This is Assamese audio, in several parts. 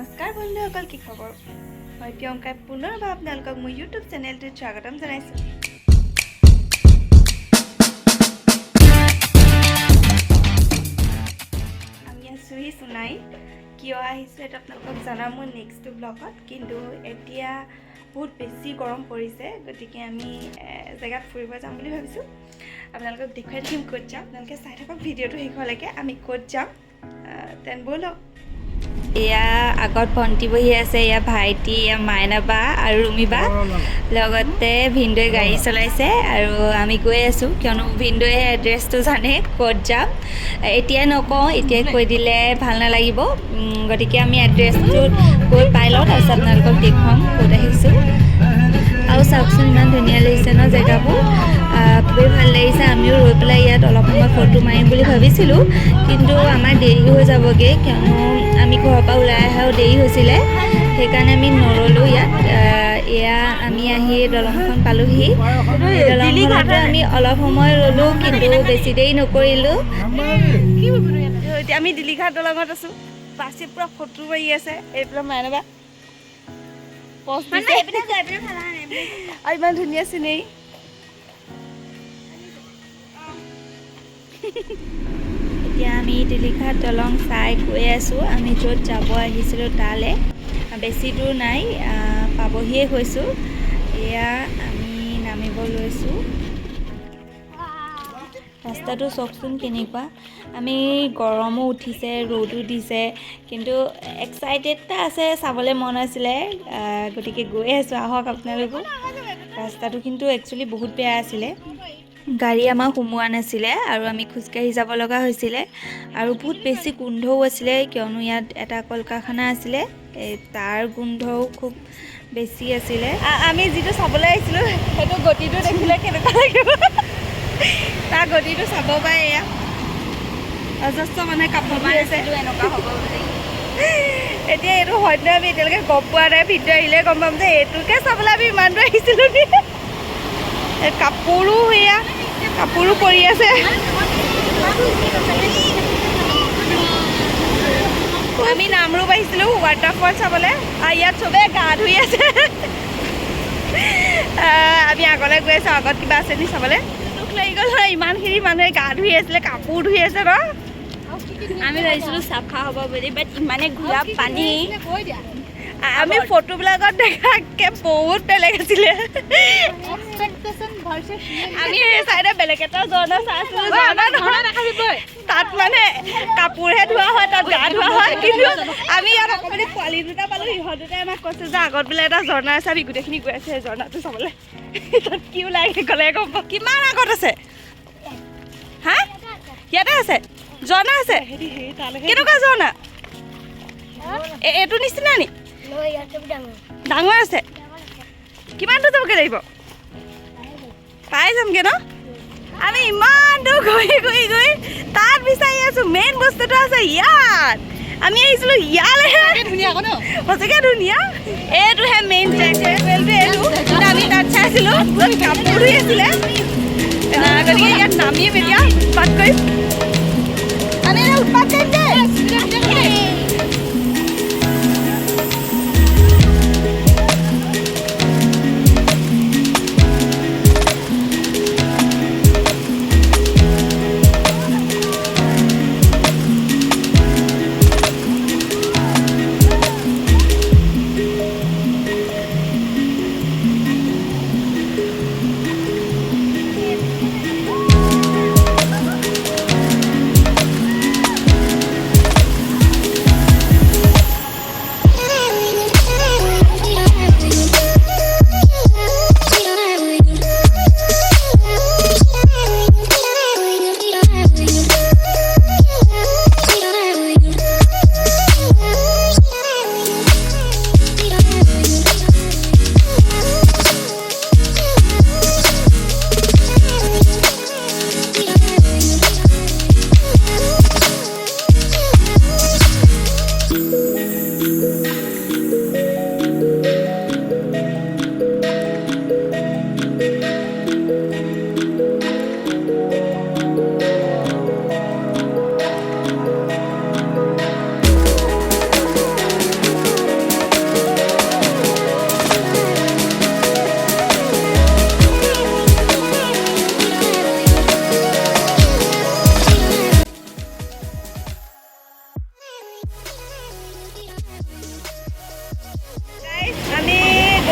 নমস্কাৰ বন্ধুসকল, কি খবৰ? মই প্ৰিয়ংকাই পুনৰবাৰ আপোনালোকক মোৰ ইউটিউব চেনেলটোত স্বাগতম জনাইছোঁ। আমি আছোঁহি সোণাই। কিয় আহিছোঁ এইটো আপোনালোকক জনাম মোৰ নেক্সট ব্লগত, কিন্তু এতিয়া বহুত বেছি গৰম পৰিছে, গতিকে আমি জেগাত ফুৰিব যাম বুলি ভাবিছোঁ। আপোনালোকক দেখুৱাই দিম ক'ত যাম। আপোনালোকে চাই থাকক ভিডিঅ'টো শেষলৈকে, আমি ক'ত যাম তেন ব'লক। এয়া আগত ভণ্টি বহি আছে, এয়া ভাইটি, এয়া মাইনা বা আৰু ৰুমি বা, লগতে ভিনদেউৱে গাড়ী চলাইছে আৰু আমি গৈ আছোঁ, কিয়নো ভিনদেউৱে এড্ৰেছটো জানে ক'ত যাম। এতিয়াই নকওঁ, এতিয়াই কৈ দিলে ভাল নালাগিব, গতিকে আমি এড্ৰেছটো গৈ পাই লওঁ, তাৰপিছত আপোনালোকক দেখুৱাম ক'ত আহিছোঁ। আৰু চাওকচোন ইমান ধুনীয়া লাগিছে ন জেগাবোৰ, খুবেই ভাল লাগিছে। আমিও ৰৈ পেলাই ইয়াত অলপ সময় ফটো মাৰিম বুলি ভাবিছিলোঁ, কিন্তু আমাৰ দেৰি হৈ যাবগৈ, কিয়নো আমি ঘৰৰ পৰা ওলাই অহাও দেৰি হৈছিলে, সেইকাৰণে আমি নৰলোঁ ইয়াত। এয়া আমি আহি দলংখন পালোঁহি। এই দলংখনতো আমি অলপ সময় ৰ'লোঁ, কিন্তু বেছি দেৰি নকৰিলোঁ। আমি দিলীঘাট দলঙত আছোঁ, বাছি পূৰা ফটো মাৰি আছে। এইফালে মাইনাবা আৰু ইমান ধুনীয়া চিনেৰি। এতিয়া আমি দিলীঘাট দলং চাই গৈ আছোঁ। আমি য'ত যাব আহিছিলোঁ তালৈ, বেছি দূৰ নাই, পাবহিয়ে হৈছোঁ। এয়া আমি নামিব লৈছোঁ। ৰাস্তাটো চাওকচোন কেনেকুৱা। আমি গৰমো উঠিছে, ৰ'দো দিছে, কিন্তু এক্সাইটেড এটা আছে, চাবলৈ মন আছিলে, গতিকে গৈ আছোঁ। আহক আপোনালোকো। ৰাস্তাটো কিন্তু একচুৱেলি বহুত বেয়া আছিলে, গাড়ী আমাক সোমোৱা নাছিলে আৰু আমি খোজকাঢ়ি যাব লগা হৈছিলে, আৰু বহুত বেছি গোন্ধও আছিলে, কিয়নো ইয়াত এটা কল কাৰখানা আছিলে, তাৰ গোন্ধও খুব বেছি আছিলে। আমি যিটো চাবলৈ আহিছিলোঁ সেইটো গতিটো দেখিলে কেনেকুৱা লাগিব, তাৰ গতিটো চাব পাৰে। এয়া অজস্ৰ মানুহে কাপোৰ ধুই আছে, এনেকুৱা হ'ব বুলি। এতিয়া এইটো হয়তো আমি এতিয়ালৈকে গম পোৱা নাই, ভিডিঅ' আহিলে গম পাম যে এইটোকে চাবলৈ আমি ইমান দূৰ আহিছিলোঁ নি। কাপোৰো সেয়া কাপোৰো পৰি আছে। আমি নামৰূপ আহিছিলোঁ ৱাটাৰফল চাবলৈ, ইয়াত চবে গা ধুই আছে। আমি আগলৈ গৈ আছোঁ, আগত কিবা আছে নি চাবলৈ। দুখ লাগি গ'ল হয়, ইমানখিনি মানুহে গা ধুই আছিলে, কাপোৰ ধুই আছে ন। আমি ভাবিছিলোঁ চাফা হ'ব বুলি, বাট ইমানে ঘোলা পানী। আমি ফটোবিলাকত দেখাতকৈ বহুত বেলেগ আছিলে। আমি সেই চাইডে বেলেগ এটা ঝৰ্ণা চাইছিলোঁ, তাত মানে কাপোৰহে ধোৱা হয়, তাত গা ধোৱা হয়, কিন্তু আমি ইয়াত অকণমান পোৱালি দুটা পালোঁ, সিহঁত দুটাই আমাক কৈছে যে আগত বোলে এটা ঝৰ্ণা আছে, আমি গোটেইখিনি গৈ আছোঁ সেই ঝৰ্ণাটো চাবলৈ। তাত কি ওলাই গ'লে গম পাওঁ। কিমান আগত আছে? হা, ইয়াতে আছে ঝৰ্ণা আছে? কেনেকুৱা ঝৰ্ণা? এইটো নিচিনা নি? ডাঙৰ আছে? কিমান দূৰ যাবগৈ লাগিব? পাই যামগৈ ন? আমি ইমান দূৰ গৈ তাত বিচাৰি আছোঁ, মেইন বস্তুটো আছে ইয়াত। আমি আহিছিলোঁ ইয়ালৈহে। সঁচাকৈ ধুনীয়া। এইটোহে মেইন জেগটো, এইটো আমি তাত চাইছিলোঁ, কাপোৰ ধুই আছিলে, গতিকে ইয়াত নামিম এতিয়া, উৎপাত কৰিম। আমি উৎপাত কৰিম দেই।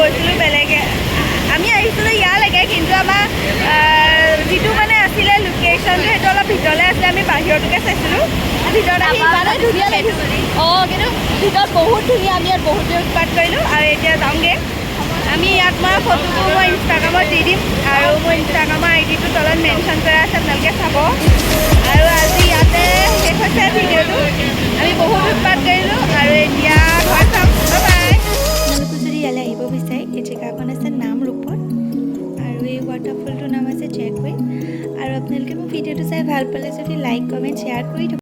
গৈছিলোঁ বেলেগে আমি আহিছিলোঁ ইয়ালৈকে কিন্তু আমাৰ যিটো মানে আছিলে লোকেশ্যনটো সেইটো অলপ ভিতৰলৈ আছিলে আমি বাহিৰটোকে চাইছিলোঁ ভিতৰত আহি ইমানেই ধুনীয়া লাগিছিল অঁ কিন্তু ভিতৰত বহুত ধুনীয়া আমি ইয়াত বহুত দেৰি উৎপাত কৰিলোঁ আৰু এতিয়া যাওঁগৈ আমি ইয়াত মই ফটোবোৰ মই ইনষ্টাগ্ৰামত দি দিম আৰু মোৰ ইনষ্টাগ্ৰামৰ আইডিটো তলত মেনশ্যন কৰা আছে আপোনালোকে চাব আৰু আজি ইয়াতে শেষ হৈছে ভিডিঅ'